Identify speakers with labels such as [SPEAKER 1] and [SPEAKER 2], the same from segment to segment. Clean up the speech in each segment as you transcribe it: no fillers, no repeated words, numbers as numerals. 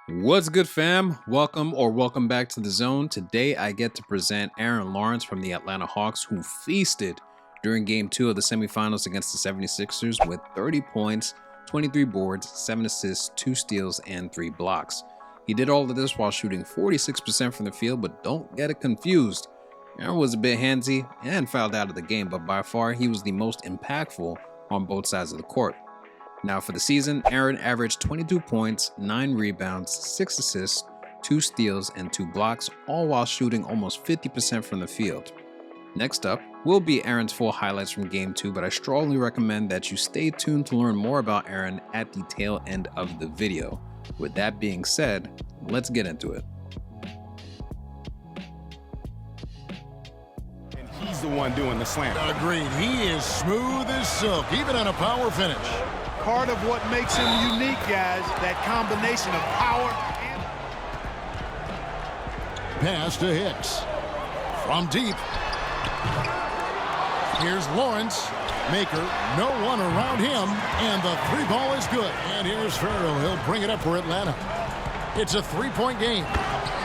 [SPEAKER 1] What's good, fam? Welcome back to the zone. Today I get to present Aaron Lawrence from the Atlanta Hawks, who feasted during game 2 of the semifinals against the 76ers with 30 points, 23 boards, 7 assists, 2 steals, and 3 blocks. He did all of this while shooting 46% from the field, but don't get it confused. Aaron was a bit handsy and fouled out of the game, but by far he was the most impactful on both sides of the court. Now for the season, Aaron averaged 22 points, 9 rebounds, 6 assists, 2 steals, and 2 blocks, all while shooting almost 50% from the field. Next up will be Aaron's full highlights from Game 2, but I strongly recommend that you stay tuned to learn more about Aaron at the tail end of the video. With that being said, let's get into it.
[SPEAKER 2] And he's the one doing the slam.
[SPEAKER 3] Agreed. He is smooth as silk, even on a power finish.
[SPEAKER 4] Part of what makes him unique, guys, that combination of power and...
[SPEAKER 3] Pass to Hicks. From deep. Here's Lawrence. Maker, no one around him, and the 3 ball is good. And here's Farrell. He'll bring it up for Atlanta. It's a 3-point game.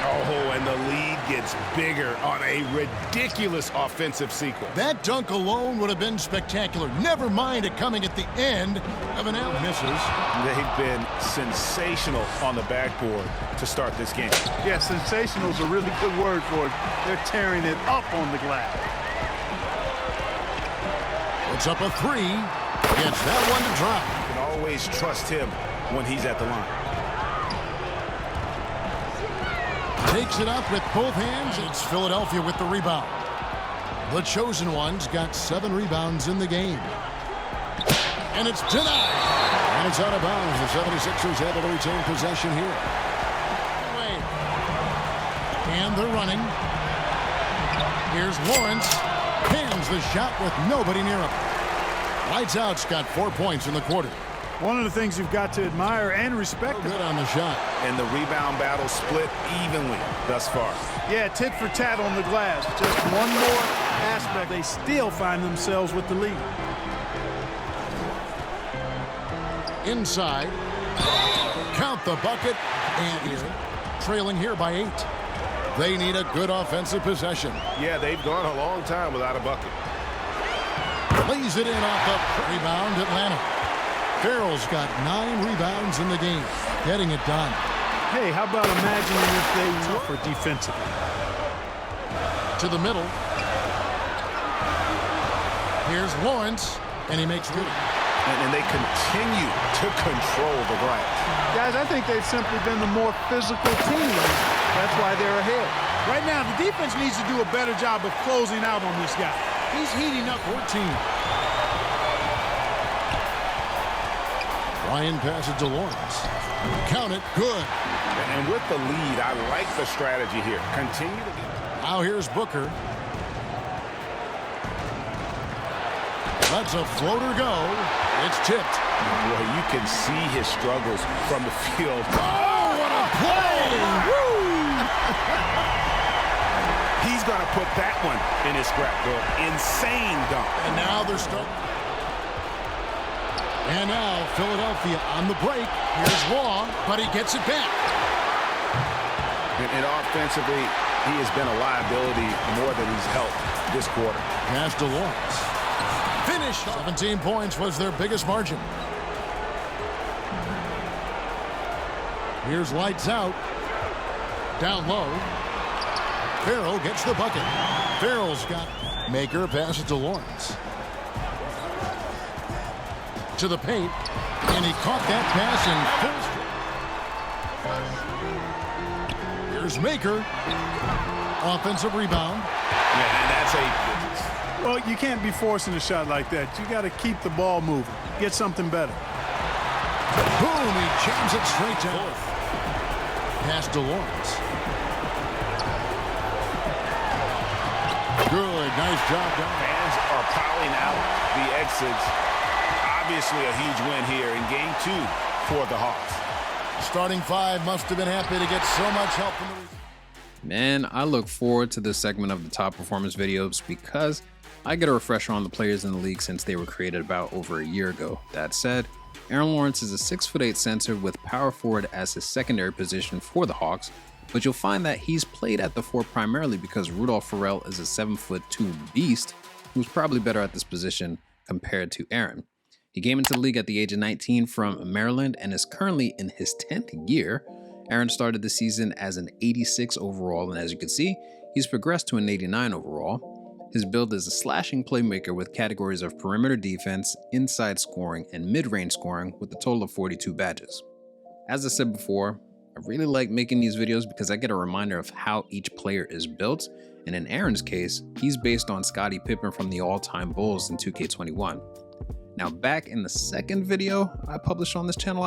[SPEAKER 2] Oh, and the lead gets bigger on a ridiculous offensive sequence.
[SPEAKER 3] That dunk alone would have been spectacular. Never mind it coming at the end of an out. Misses.
[SPEAKER 2] They've been sensational on the backboard to start this game.
[SPEAKER 4] Yeah, sensational is a really good word for it. They're tearing it up on the glass.
[SPEAKER 3] Puts up a 3. Gets that one to drop.
[SPEAKER 2] You can always trust him when he's at the line.
[SPEAKER 3] Takes it up with both hands. It's Philadelphia with the rebound. The chosen ones got 7 rebounds in the game. And it's denied. And it's out of bounds. The 76ers able to retain possession here. And they're running. Here's Lawrence. Pins the shot with nobody near him. Lights out's got 4 points in the quarter.
[SPEAKER 4] One of the things you've got to admire and respect.
[SPEAKER 3] Good on the shot.
[SPEAKER 2] And the rebound battle split evenly thus far.
[SPEAKER 4] Yeah, tit for tat on the glass. Just one more aspect. They still find themselves with the lead.
[SPEAKER 3] Inside. Count the bucket. And here, trailing here by 8. They need a good offensive possession.
[SPEAKER 2] Yeah, they've gone a long time without a bucket.
[SPEAKER 3] Lays it in off the rebound, Atlanta. Farrell's got 9 rebounds in the game, getting it done.
[SPEAKER 4] Hey, how about imagining if they were defensively?
[SPEAKER 3] To the middle. Here's Lawrence, and he makes good.
[SPEAKER 2] And they continue to control the glass.
[SPEAKER 4] Guys, I think they've simply been the more physical team. That's why they're ahead. Right now, the defense needs to do a better job of closing out on this guy. He's heating up.
[SPEAKER 3] 14. Ryan passes to Lawrence. Count it. Good.
[SPEAKER 2] And with the lead, I like the strategy here. Continue to...
[SPEAKER 3] Now here's Booker. Lets a floater go. It's tipped.
[SPEAKER 2] Boy, you can see his struggles from the field.
[SPEAKER 3] Oh, what a play! Woo!
[SPEAKER 2] He's going to put that one in his scrapbook. Insane dunk.
[SPEAKER 3] And now they're starting. And now Philadelphia on the break. Here's Law, but he gets it back.
[SPEAKER 2] And offensively, he has been a liability more than he's helped this quarter.
[SPEAKER 3] Pass to Lawrence. Finish. 17 points was their biggest margin. Here's lights out. Down low. Farrell gets the bucket. Farrell's got Maker passes to Lawrence. To the paint. And he caught that pass and here's Maker. Offensive rebound.
[SPEAKER 2] Man, that's a...
[SPEAKER 4] Well, you can't be forcing a shot like that. You got to keep the ball moving. Get something better.
[SPEAKER 3] Boom, he jams it straight down. Pass to Lawrence. Good, nice job down.
[SPEAKER 2] Fans are piling out the exits. Obviously a huge win here in game 2 for the Hawks.
[SPEAKER 3] Starting 5 must have been happy to get so much help from the...
[SPEAKER 1] Man, I look forward to this segment of the top performance videos because I get a refresher on the players in the league since they were created about over a year ago. That said, Aaron Lawrence is a 6'8" center with power forward as his secondary position for the Hawks, but you'll find that he's played at the 4 primarily because Rudolph Farrell is a 7'2" beast who's probably better at this position compared to Aaron. He came into the league at the age of 19 from Maryland and is currently in his 10th year. Aaron started the season as an 86 overall, and as you can see, he's progressed to an 89 overall. His build is a slashing playmaker with categories of perimeter defense, inside scoring, and mid-range scoring with a total of 42 badges. As I said before, I really like making these videos because I get a reminder of how each player is built, and in Aaron's case, he's based on Scottie Pippen from the all-time Bulls in 2K21. Now, back in the second video I published on this channel,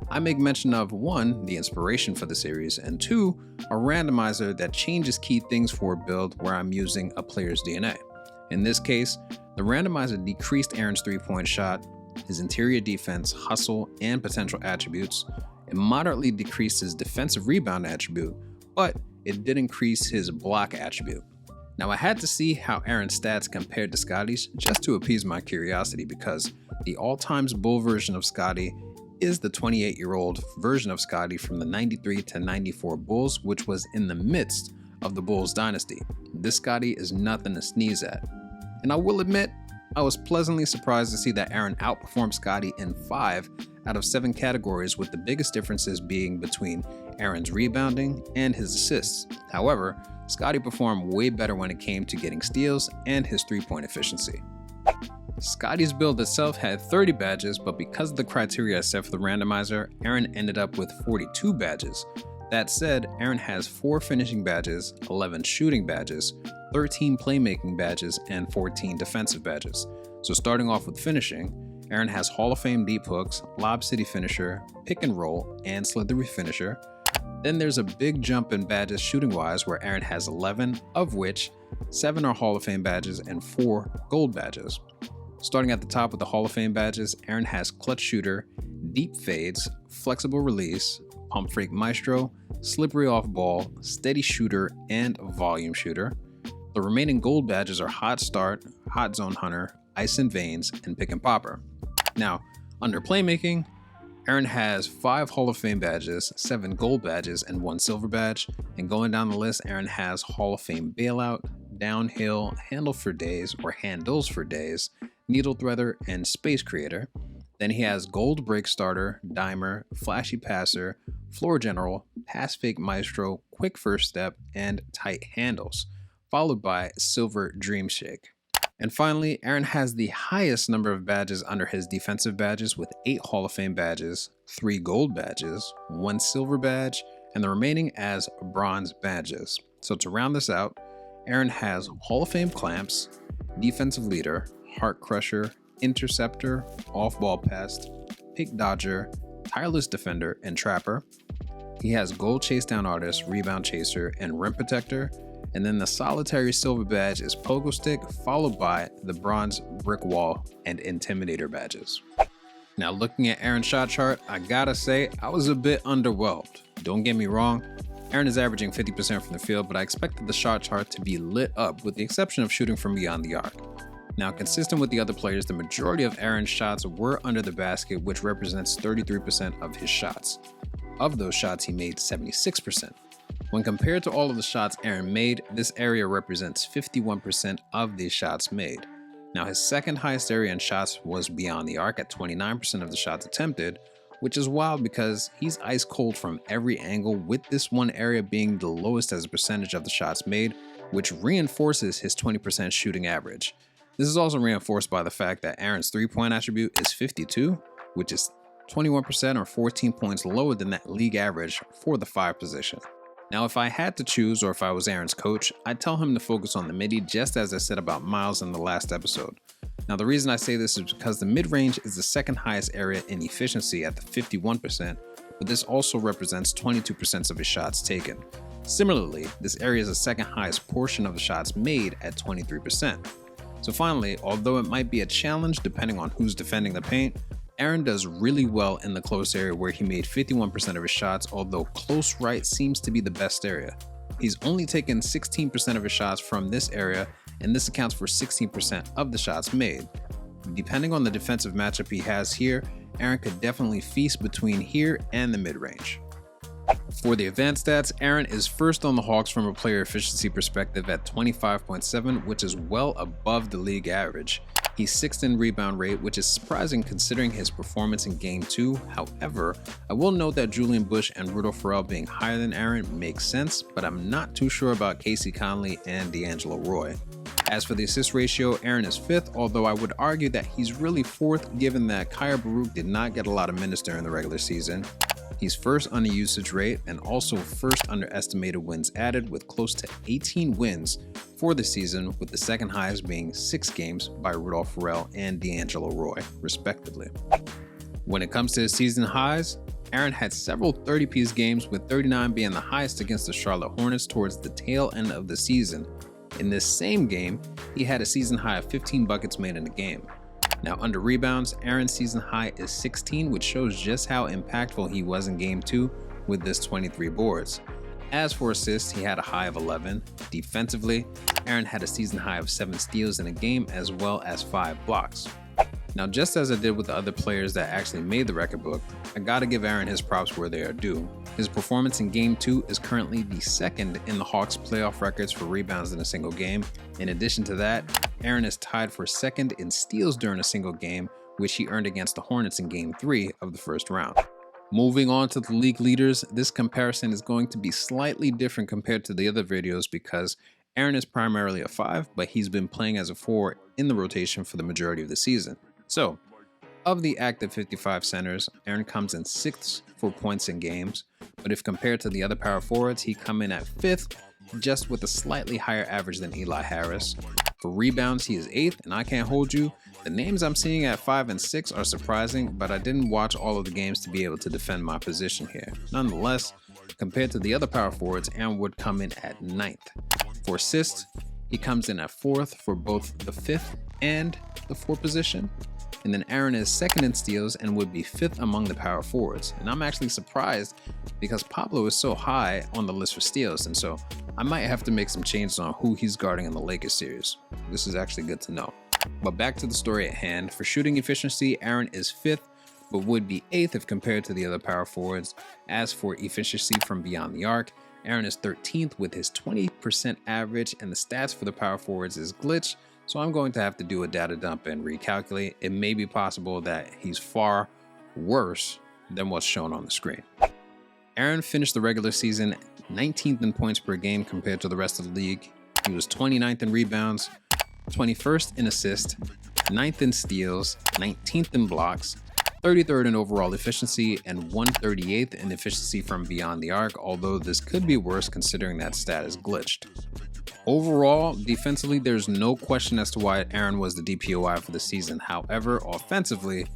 [SPEAKER 1] I make mention of 1, the inspiration for the series, and 2, a randomizer that changes key things for a build where I'm using a player's DNA. In this case, the randomizer decreased Aaron's 3-point shot, his interior defense, hustle, and potential attributes. It moderately decreased his defensive rebound attribute, but it did increase his block attribute. Now, I had to see how Aaron's stats compared to Scottie's just to appease my curiosity because the all-times Bull version of Scottie is the 28-year-old version of Scottie from the 93 to 94 Bulls, which was in the midst of the Bulls dynasty. This Scottie is nothing to sneeze at. And I will admit, I was pleasantly surprised to see that Aaron outperformed Scottie in 5 out of 7 categories, with the biggest differences being between Aaron's rebounding and his assists. However, Scottie performed way better when it came to getting steals and his 3-point efficiency. Scottie's build itself had 30 badges, but because of the criteria set for the randomizer, Aaron ended up with 42 badges. That said, Aaron has 4 finishing badges, 11 shooting badges, 13 playmaking badges, and 14 defensive badges. So starting off with finishing, Aaron has Hall of Fame deep hooks, Lob City finisher, pick and roll, and slithery finisher. Then there's a big jump in badges shooting-wise where Aaron has 11, of which 7 are Hall of Fame badges and 4 gold badges. Starting at the top with the Hall of Fame badges, Aaron has clutch shooter, deep fades, flexible release, pump fake maestro, slippery off ball, steady shooter, and volume shooter. The remaining gold badges are hot start, hot zone hunter, ice and veins, and pick and popper. Now, under playmaking, Aaron has 5 Hall of Fame badges, 7 gold badges, and 1 silver badge. And going down the list, Aaron has Hall of Fame bailout, downhill, handle for days or handles for days, needle threader, and space creator. Then he has gold break starter, dimer, flashy passer, floor general, pass fake maestro, quick first step, and tight handles, followed by silver dream shake. And finally, Aaron has the highest number of badges under his defensive badges with 8 Hall of Fame badges, 3 gold badges, 1 silver badge, and the remaining as bronze badges. So to round this out, Aaron has Hall of Fame clamps, defensive leader, heart crusher, interceptor, off-ball pest, pick dodger, tireless defender, and trapper. He has gold chase down artist, rebound chaser, and rim protector. And then the solitary silver badge is pogo stick, followed by the bronze brick wall and intimidator badges. Now, looking at Aaron's shot chart, I gotta say I was a bit underwhelmed. Don't get me wrong, Aaron is averaging 50% from the field, but I expected the shot chart to be lit up with the exception of shooting from beyond the arc. Now, consistent with the other players, the majority of Aaron's shots were under the basket, which represents 33% of his shots. Of those shots, he made 76%. When compared to all of the shots Aaron made, this area represents 51% of the shots made. Now, his second highest area in shots was beyond the arc at 29% of the shots attempted, which is wild because he's ice cold from every angle, with this one area being the lowest as a percentage of the shots made, which reinforces his 20% shooting average. This is also reinforced by the fact that Aaron's 3-point attribute is 52, which is 21% or 14 points lower than that league average for the 5 position. Now, if I had to choose, or if I was Aaron's coach, I'd tell him to focus on the midi, just as I said about Miles in the last episode. Now, the reason I say this is because the mid-range is the second highest area in efficiency at the 51%, but this also represents 22% of his shots taken. Similarly, this area is the second highest portion of the shots made at 23%. So finally, although it might be a challenge depending on who's defending the paint, Aaron does really well in the close area where he made 51% of his shots, although close right seems to be the best area. He's only taken 16% of his shots from this area, and this accounts for 16% of the shots made. Depending on the defensive matchup he has here, Aaron could definitely feast between here and the mid-range. For the advanced stats, Aaron is first on the Hawks from a player efficiency perspective at 25.7, which is well above the league average. He's 6th in rebound rate, which is surprising considering his performance in Game 2. However, I will note that Julian Bush and Rudolph Ferrell being higher than Aaron makes sense, but I'm not too sure about Casey Conley and D'Angelo Roy. As for the assist ratio, Aaron is 5th, although I would argue that he's really 4th given that Kyer Baruch did not get a lot of minutes during the regular season. He's 1st on the usage rate and also 1st under estimated wins added with close to 18 wins for the season, with the second highest being 6 games by Rudolph Ferrell and D'Angelo Roy, respectively. When it comes to his season highs, Aaron had several 30-piece games, with 39 being the highest against the Charlotte Hornets towards the tail end of the season. In this same game, he had a season high of 15 buckets made in the game. Now, under rebounds, Aaron's season high is 16, which shows just how impactful he was in Game 2 with this 23 boards. As for assists, he had a high of 11. Defensively, Aaron had a season high of 7 steals in a game as well as 5 blocks. Now, just as I did with the other players that actually made the record book, I gotta give Aaron his props where they are due. His performance in Game 2 is currently the 2nd in the Hawks playoff records for rebounds in a single game. In addition to that, Aaron is tied for 2nd in steals during a single game, which he earned against the Hornets in Game 3 of the first round. Moving on to the league leaders, this comparison is going to be slightly different compared to the other videos because Aaron is primarily a 5, but he's been playing as a 4 in the rotation for the majority of the season. So, of the active 55 centers, Aaron comes in 6th for points in games, but if compared to the other power forwards, he come in at 5th, just with a slightly higher average than Eli Harris. For rebounds, he is 8th, and I can't hold you. The names I'm seeing at 5 and 6 are surprising, but I didn't watch all of the games to be able to defend my position here. Nonetheless, compared to the other power forwards, Aaron would come in at 9th. For assists, he comes in at 4th for both the 5th and the 4th position. And then Aaron is 2nd in steals and would be 5th among the power forwards. And I'm actually surprised because Pablo is so high on the list for steals, and so I might have to make some changes on who he's guarding in the Lakers series. This is actually good to know. But back to the story at hand. For shooting efficiency, Aaron is 5th, but would be 8th if compared to the other power forwards. As for efficiency from beyond the arc, Aaron is 13th with his 20% average, and the stats for the power forwards is glitched. So I'm going to have to do a data dump and recalculate. It may be possible that he's far worse than what's shown on the screen. Aaron finished the regular season 19th in points per game compared to the rest of the league. He was 29th in rebounds, 21st in assists, 9th in steals, 19th in blocks, 33rd in overall efficiency, and 138th in efficiency from beyond the arc, although this could be worse considering that stat is glitched. Overall, defensively, there's no question as to why Aaron was the DPOI for the season. However, offensively,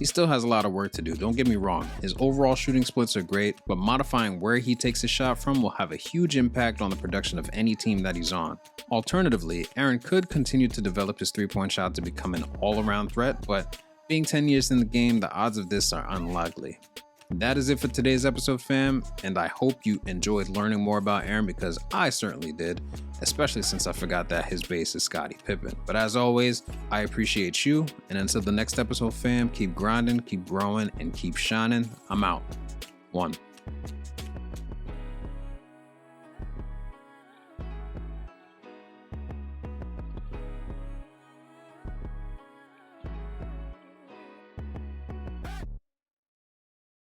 [SPEAKER 1] he still has a lot of work to do. Don't get me wrong. His overall shooting splits are great, but modifying where he takes his shot from will have a huge impact on the production of any team that he's on. Alternatively, Aaron could continue to develop his three-point shot to become an all-around threat, but being 10 years in the game, the odds of this are unlikely. That is it for today's episode, fam, and I hope you enjoyed learning more about Aaron because I certainly did, especially since I forgot that his base is Scottie Pippen. But as always, I appreciate you, and until the next episode, fam, keep grinding, keep growing, and keep shining. I'm out. 1.